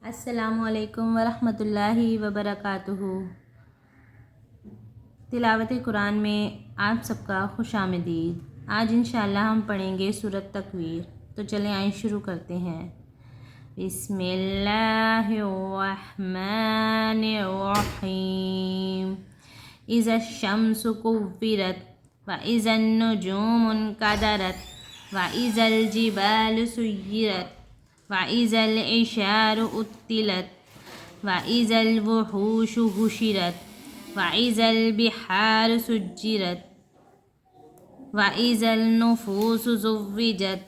अस्सलामुअलैकुम वरहमतुल्लाहि वबरकातुहू। तिलावत कुरान में आप सबका खुशामदीद। आज इंशाअल्लाह हम पढ़ेंगे सूरत तकवीर। तो चलें आइए शुरू करते हैं। बिस्मिल्लाहिर्रहमानिर्रहीम। इज़ा शम्सु कुव्विरत व इज़न नुजूमुन कदरत व इज़ल जिबालु सुय्यिरत व इज़ल इशारु उत्तिलत व इज़ल वुहूशु हुशिरत व इज़ल बिहारु सुज्जिरत व इज़ल नुफूसु ज़ुव्विजत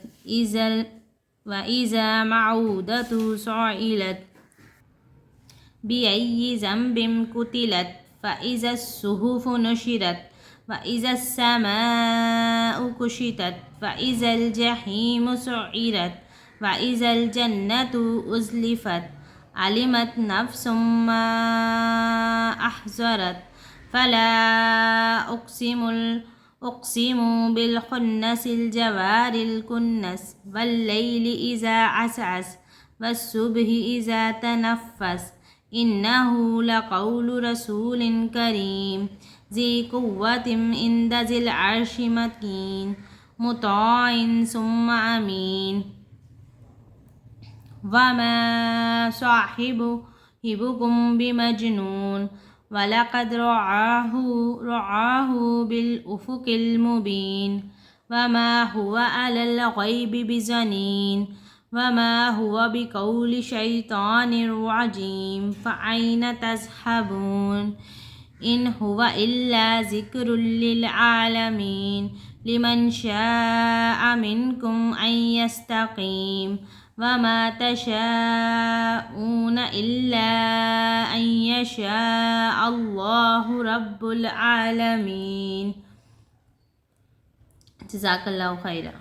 व इज़ा मऊदतु सुइलत बिअय्यि ज़ंबिन कुतिलत व इज़ा सुहुफु नुशिरत व इज़ा समाउ कुशितत व इज़ल जहीमु सुइरत व इज़ल जन्नतु उज़्लिफ़त अलिमत नफ्सुम मा अहज़रत फ़ला उक़्सिमु बिल जवारिल कुन्नस वल्लैलि इज़ा असअस वस्सुब्हि इज़ा तनफ़्फ़स इन्नहु लक़ौलु रसूलिन करीम ज़ी क़ुव्वतिन इंद ज़िल अर्शि मकीन मुताइन सुम्मा अमीन। वमा साहिबुकुम बिमजनून वलक़द रआहु बिलउफ़ुक़िल मुबीन वमा हुवा अलल ग़ैबि बिज़नीन वमा हुवा बिक़ौलि शैतानिर रजीम फ़अय्न तज़हबून इन हुवा इल्ला ज़िक्रुल लिल आलमीन लिमन शाअ मिनकुम अन यस्तक़ीम वमा तशाऊन इल्ला अन यशाअ अल्लाहु रब्बुल आलमीन। जज़ाकल्लाहु खैरा।